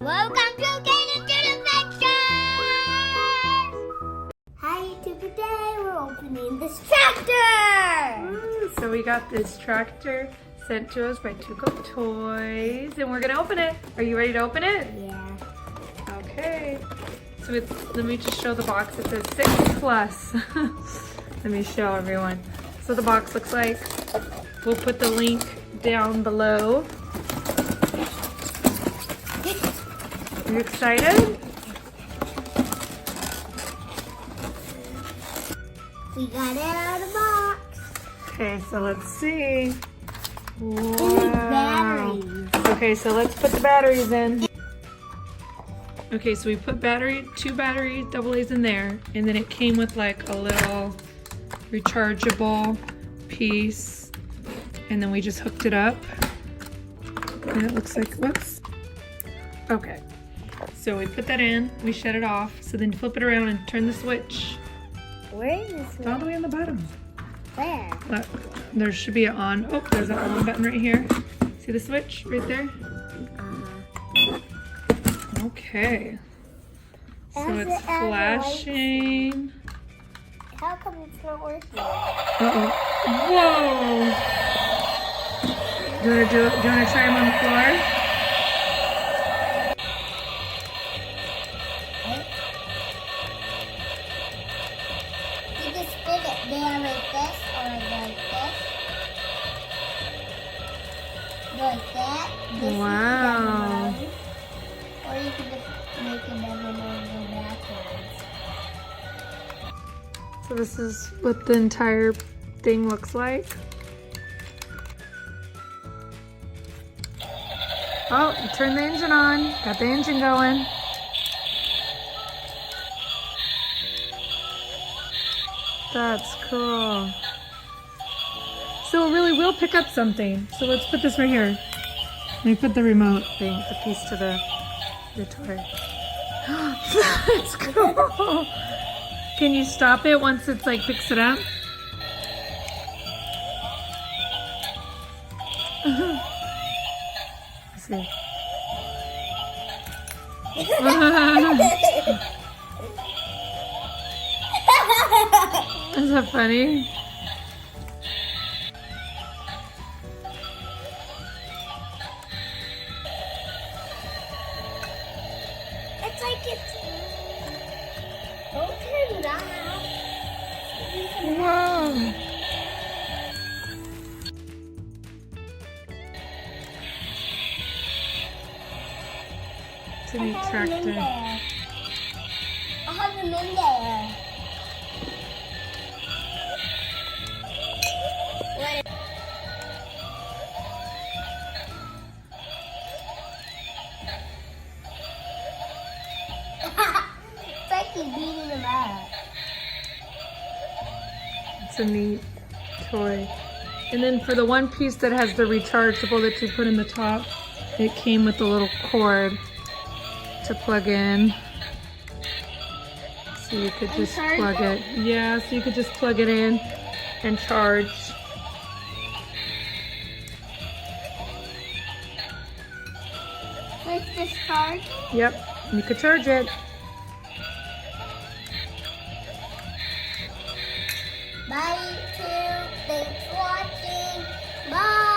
Welcome to Caden Adventure! Hi YouTube, today we're opening this tractor! So we got this tractor sent to us by Tuko Toys and we're gonna open it. Are you ready to open it? Yeah. Okay. So let me just show the box. It says 6 plus. Let me show everyone. So the box looks like. We'll put the link down below. Are you excited? We got it out of the box. Okay, so let's see. Wow. Batteries. Okay, so let's put the batteries in. Okay, so we put two battery AA's in there, and then it came with like a little rechargeable piece, and then we just hooked it up, and it looks like, whoops. Okay, so we put that in, we shut it off, so then flip it around and turn the switch. Where is this? It's all the way on the bottom. Where? Look, there should be an on. Oh, there's an on button right here. See the switch right there? Okay. So it's flashing. How come it's not working? Uh-oh. Whoa! Do you want to try them on the floor? You just put it there like this or like this. Like that. This Wow. is or you can just make it never go backwards. So this is what the entire thing looks like. Oh, you turned the engine on. Got the engine going. That's cool. So it really will pick up something. So let's put this right here. Let me put the remote thing, the piece to the toy. That's cool. Can you stop it once it's like picks it up? Let's see. Is that funny? It's like it's. Don't turn it on. Wow. It's a neat tractor. I have them in there. It's like he's beating them up. It's a neat toy. And then for the one piece that has the rechargeable that you put in the top, it came with a little cord to plug in. So you could just plug it. Yeah, so you could just plug it in and charge. Let's just charge. Yep, you could charge it. Bye, YouTube. Thanks for watching. Bye.